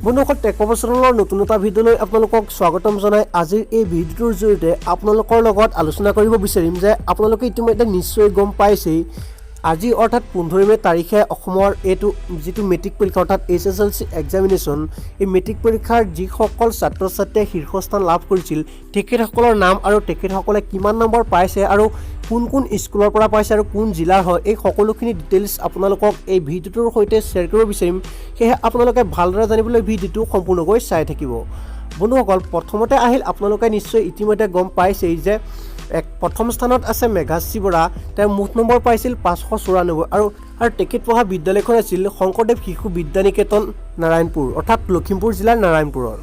বন্ধুসকল টেক প্ৰফেচনেলৰ নতুন এটা ভিডিঅ'লৈ আপোনালোকক স্বাগতম জনাই আজিৰ এই ভিডিঅ'টোৰ জৰিয়তে আপোনালোকৰ লগত আলোচনা কৰিব বিচাৰিম যে আপোনালোকে ইতিমধ্যে নিশ্চয় গম পাইছেই আজি অৰ্থাৎ 15 মে তাৰিখে অসমৰ এইটো যেটো মেট্ৰিক পৰীক্ষা অৰ্থাৎ SSLC এক্সামিনেশ্যন এই মেট্ৰিক পৰীক্ষাৰ যিসকল ছাত্ৰ-ছাত্ৰীয়ে শীৰ্ষস্থান লাভ কৰিছিল তেখেতসকলৰ নাম আৰু তেখেতসকলে কিমান নম্বৰ পাইছে আৰু কোন স্কুলৰ পৰা পাইছে আৰু কোন জিলাৰ হয় এই সকলোখিনি ডিটেইলছ আপোনালোকক এই ভিডিঅ'টোৰ সৈতে শ্বেয়াৰ কৰিব বিচাৰিম সেয়ে আপোনালোকে ভালদৰে জানিবলৈ ভিডিঅ'টো সম্পূৰ্ণকৈ চাই থাকিব বন্ধুসকল প্ৰথমতে আহিল আপোনালোকে নিশ্চয় ইতিমধ্যে গম পাইছেই যে প্ৰথম স্থানত আছে মেঘাশ্ৰী বৰা তেওঁ মুঠ নম্বৰ পাইছিল 594 আৰু তেখেত পঢ়া বিদ্যালয়খন আছিল শংকৰদেৱ শিশু বিদ্যানিকেতন নাৰায়ণপুৰ অৰ্থাৎ লখিমপুৰ জিলাৰ নাৰায়ণপুৰৰ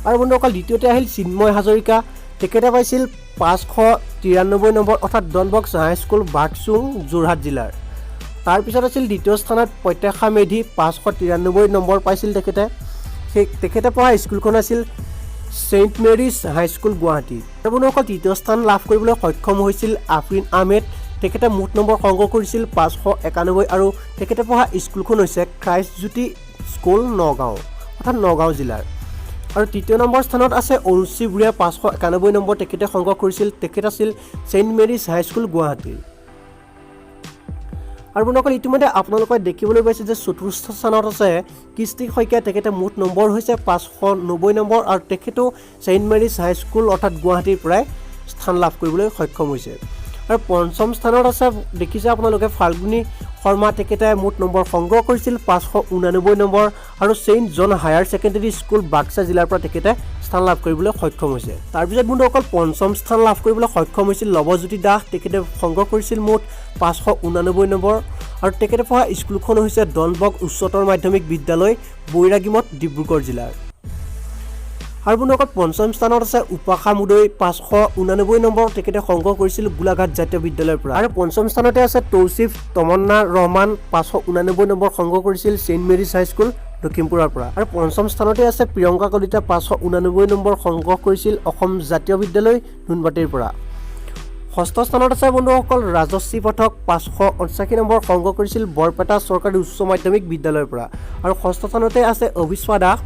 আৰু বন্ধুসকল দ্বিতীয়তে আহিল চিন্ময় হাজৰিকা তেখেতে পাইছিল 593 নম্বৰ অৰ্থাৎ ডনবক্স হাই স্কুল বাগচুং যোৰহাট জিলাৰ তাৰ পিছত আছিল দ্বিতীয় স্থানত প্ৰত্যাশা মেধি 593 নম্বৰ পাইছিল তেখেতে পঢ়া স্কুলখন আছিল সেন্ট মেৰিজ হাই স্কুল গুৱাহাটী আৰু বন্ধুসকল তৃতীয় স্থান লাভ কৰিবলৈ সক্ষম হৈছিল আফৰিন আহমেদ তেখেতে মুঠ নম্বৰ সংগ্ৰহ কৰিছিল 591 আৰু তেখেতে পঢ়া স্কুলখন হৈছে খ্ৰাইষ্ট জ্যোতি স্কুল নগাঁও অৰ্থাৎ নগাঁও জিলাৰ আৰু তৃতীয় নম্বৰ স্থানত আছে অনুশ্ৰী বুঢ়িয়া 591 নম্বৰ তেখেতে সংগ্ৰহ কৰিছিল তেখেত আছিল সেন্ট মেৰিজ হাই স্কুল গুৱাহাটী আৰু বন্ধুসকল ইতিমধ্যে আপোনালোকে দেখিবলৈ পাইছে যে চতুৰ্থ স্থানত আছে কৃষ্টি শইকীয়া তেখেতে মুঠ নম্বৰ হৈছে 590 নম্বৰ আৰু তেখেতো সেন্ট মেৰিজ হাই স্কুল অৰ্থাৎ গুৱাহাটীৰ পৰাই স্থান লাভ কৰিবলৈ সক্ষম হৈছে আৰু পঞ্চম স্থানত আছে দেখিছে আপোনালোকে ফাল্গুনী শৰ্মা তেখেতে মুঠ নম্বৰ সংগ্ৰহ কৰিছিল 589 নম্বৰ আৰু সেন্ট জন হায়াৰ ছেকেণ্ডাৰী স্কুল বাক্সা জিলাৰ পৰা তেখেতে স্থান লাভ কৰিবলৈ সক্ষম হৈছে তাৰ পিছত বন্ধুসকল পঞ্চম স্থান লাভ কৰিবলৈ সক্ষম হৈছিল লৱজ্যোতি দাস তেখেতে সংগ্ৰহ কৰিছিল মুঠ 589 নম্বৰ আৰু তেখেতে পঢ়া স্কুলখন হৈছে ডনবক্স উচ্চতৰ মাধ্যমিক বিদ্যালয় বৈৰাগীমঠ ডিব্ৰুগড় জিলাৰ আৰু বন্ধুসকল পঞ্চম স্থানত আছে উপাসা মুদৈ 589 নম্বৰ তেখেতে সংগ্ৰহ কৰিছিল গোলাঘাট জাতীয় বিদ্যালয়ৰ পৰা আৰু পঞ্চম স্থানতে আছে তৌচিফ তমন্না ৰহমান 589 নম্বৰ সংগ্ৰহ কৰিছিল সেন্ট মেৰিজ হাই স্কুল লখিমপুৰৰ পৰা আৰু পঞ্চম স্থানতে আছে প্ৰিয়ংকা কলিতা 589 নম্বৰ সংগ্ৰহ কৰিছিল অসম জাতীয় বিদ্যালয় নুনবাটিৰ পৰা ষষ্ঠ স্থানত আছে বন্ধুসকল ৰাজশ্ৰী পাঠক 589 নম্বৰ সংগ্ৰহ কৰিছিল বৰপেটা চৰকাৰী উচ্চ মাধ্যমিক বিদ্যালয়ৰ পৰা আৰু ষষ্ঠ স্থানতে আছে অভিশ্বা দাস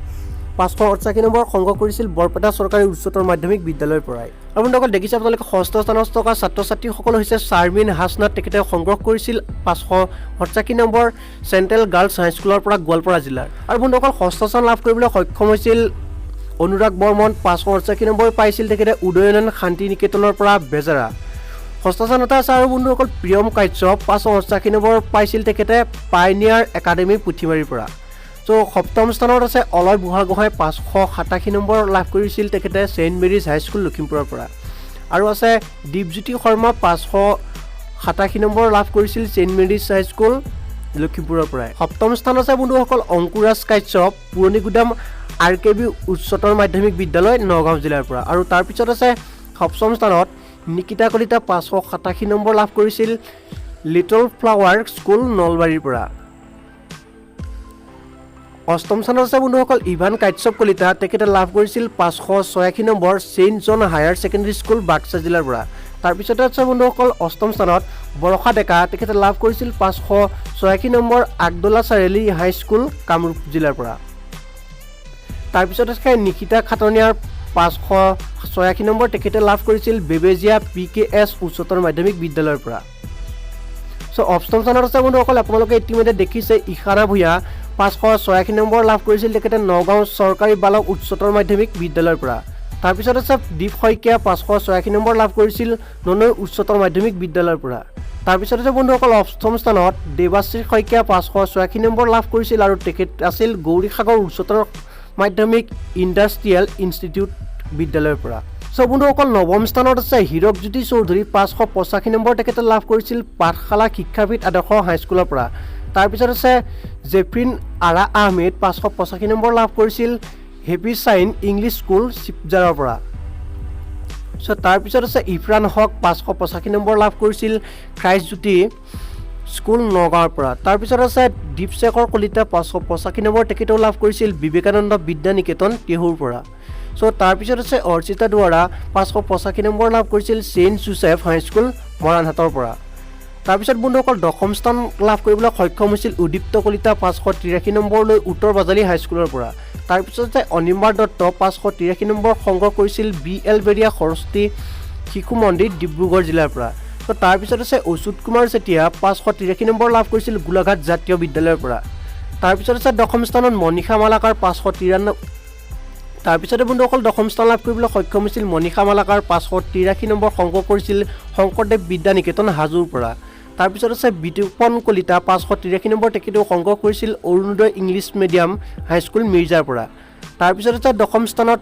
589 নম্বৰ সংগ্ৰহ কৰিছিল বৰপেটা চৰকাৰী উচ্চতৰ মাধ্যমিক বিদ্যালয়ৰ পৰাই আৰু বন্ধুসকল দেখিছে আপোনালোকে ষষ্ঠ স্থানত থকা ছাত্ৰ-ছাত্ৰীসকল হৈছে শাৰমিন হাছনাত তেখেতে সংগ্ৰহ কৰিছিল 589 নম্বৰ চেণ্ট্ৰেল গাৰ্লছ হাই স্কুলৰ পৰা গোৱালপাৰা জিলাৰ আৰু বন্ধুসকল ষষ্ঠ স্থান লাভ কৰিবলৈ সক্ষম হৈছিল অনুৰাগ বৰ্মন 589 নম্বৰ পাইছিল তেখেতে উদয়নন শান্তি নিকেতনৰ পৰা বেজাৰা ষষ্ঠ স্থানতে আছে আৰু বন্ধুসকল প্ৰিয়ম কাশ্যপ 589 নম্বৰ পাইছিল তেখেতে পাইনিয়াৰ একাডেমি পুথিমাৰীৰ পৰা তো সপ্তম স্থানত আছে অলয় বুঢ়াগোহাঁই 587 নম্বৰ লাভ কৰিছিল তেখেতে সেন্ট মেৰিজ হাই স্কুল লখিমপুৰৰ পৰা আৰু আছে দীপজ্যোতি শৰ্মা 587 নম্বৰ লাভ কৰিছিল সেন্ট মেৰিজ হাই স্কুল লখিমপুৰৰ পৰা সপ্তম স্থান আছে বন্ধুসকল অংকুৰাজ কাশ্যপ পুৰণিগুদাম RKB উচ্চতৰ মাধ্যমিক বিদ্যালয় নগাঁও জিলাৰ পৰা আৰু তাৰ পিছত আছে সপ্তম স্থানত নিকিতা কলিতা 587 নম্বৰ লাভ কৰিছিল লিটল ফ্লাৱাৰ স্কুল নলবাৰীৰ পৰা অষ্টম স্থানত আছে বন্ধুসকল ইভান কাশ্যপ কলিতা তেখেতে লাভ কৰিছিল 586 নম্বৰ সেন্ট জন হায়াৰ ছেকেণ্ডাৰী স্কুল বাক্সা জিলাৰ পৰা তাৰ পিছতে আছে বন্ধুসকল অষ্টম স্থানত বৰষা ডেকা তেখেতে লাভ কৰিছিল 586 নম্বৰ আগদলা চাৰিআলি হাই স্কুল কামৰূপ জিলাৰ পৰা তাৰ পিছত আছে নিকিতা খাটনিয়াৰ 586 নম্বৰ তেখেতে লাভ কৰিছিল বেবেজিয়া PKS উচ্চতৰ মাধ্যমিক বিদ্যালয়ৰ পৰা সো অষ্টম স্থানত আছে বন্ধুসকল আপোনালোকে ইতিমধ্যে দেখিছে ইশানা ভূঞা 586 নম্বৰ লাভ কৰিছিল তেখেতে নগাঁও চৰকাৰী বালক উচ্চতৰ মাধ্যমিক বিদ্যালয়ৰ পৰা তাৰ পিছত আছে দীপ শইকীয়া 586 নম্বৰ লাভ কৰিছিল ননৈ উচ্চতৰ মাধ্যমিক বিদ্যালয়ৰ পৰা তাৰ পিছত আছে বন্ধুসকল অষ্টম স্থানত দেৱাশ্ৰী শইকীয়া 586 নম্বৰ লাভ কৰিছিল আৰু তেখেত আছিল গৌৰীসাগৰ উচ্চতৰ মাধ্যমিক ইণ্ডাষ্ট্ৰিয়েল ইনষ্টিটিউট বিদ্যালয়ৰ পৰা সো বন্ধুসকল নৱম স্থানত আছে হীৰকজ্যোতি চৌধুৰী 585 নম্বৰ তেখেতে লাভ কৰিছিল পাঠশালা শিক্ষাবিদ আদৰ্শ হাইস্কুলৰ পৰা তাৰ পিছত আছে জেফ্ৰিন আৰা আহমেদ 585 নম্বৰ লাভ কৰিছিল হেপি চাইন ইংলিছ স্কুল শিৱজাৰৰ পৰা সো তাৰ পিছত আছে ইফৰান হক 585 নম্বৰ লাভ কৰিছিল খ্ৰাইষ্ট জ্যোতি স্কুল নগাঁৱৰ পৰা তাৰ পিছত আছে দীপশেখৰ কলিতা 585 নম্বৰ তেখেতেও লাভ কৰিছিল বিবেকানন্দ বিদ্যা নিকেতন টিহুৰ পৰা সো তাৰ পিছত আছে অৰ্চিতা দুৱাৰা 585 নম্বৰ লাভ কৰিছিল সেন্ট জোসেফ হাই স্কুল মৰাণহাটৰ পৰা তাৰপিছত বন্ধুসকল দশম স্থান লাভ কৰিবলৈ সক্ষম হৈছিল উদীপ্ত কলিতা 583 নম্বৰ লৈ উত্তৰ বাজালী হাইস্কুলৰ পৰা। তাৰপিছতে অনিমাৰ দত্ত 583 নম্বৰ সংগ্ৰহ কৰিছিল BL বেৰিয়া সৰস্বতী শিশু মন্দিৰ ডিব্ৰুগড় জিলাৰ পৰা। তো তাৰপিছত আছে অচ্যুত কুমাৰ চেতিয়া 583 নম্বৰ লাভ কৰিছিল গোলাঘাট জাতীয় বিদ্যালয়ৰ পৰা। তাৰপিছত আছে দশম স্থানত মনীষা মালাকাৰ 593। তাৰপিছতে বন্ধুসকল দশম স্থান লাভ কৰিবলৈ সক্ষম হৈছিল মনীষা মালাকাৰ 583 নম্বৰ সংগ্ৰহ কৰিছিল শংকৰদেৱ বিদ্যা নিকেতন হাজোৰ পৰা। তাৰপিছত আছে বিতুপন কলিতা 583 নম্বৰ তেখেতেও সংগ্ৰহ কৰিছিল অৰুণোদয় ইংলিছ মিডিয়াম হাইস্কুল মিৰ্জাৰ পৰা। তাৰপিছত আছে দশম স্থানত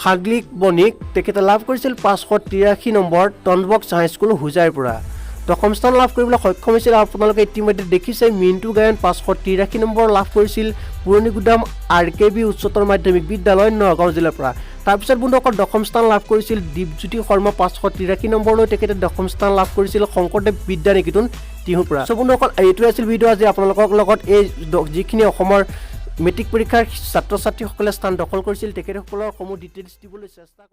সাগলিক বণিক তেখেতে লাভ কৰিছিল 583 নম্বৰ টনবক্স হাইস্কুল হোজাইৰ পৰা। দশম স্থান লাভ কৰিবলৈ সক্ষম হৈছিল আপোনালোকে ইতিমধ্যে দেখিছে মিণ্টু গায়ন 583 নম্বৰ লাভ কৰিছিল পুৰণি গুদাম RKB উচ্চতৰ মাধ্যমিক বিদ্যালয় নগাঁও জিলাৰ পৰা। তাৰপিছত বন্ধুসকল দশম স্থান লাভ কৰিছিল দীপজ্যোতি শৰ্মা 583 নম্বৰ লৈ তেখেতে দশম স্থান লাভ কৰিছিল শংকৰদেৱ বিদ্যা নিকেতন তিহুৰ পৰা। চ' বন্ধুসকল এইটোৱে আছিল ভিডিঅ' আজি আপোনালোকৰ লগত এই যিখিনি অসমৰ মেট্ৰিক পৰীক্ষাৰ ছাত্ৰ ছাত্ৰীসকলে স্থান দখল কৰিছিল তেখেতসকলৰ সমূহ ডিটেইলছ দিবলৈ চেষ্টা কৰিম।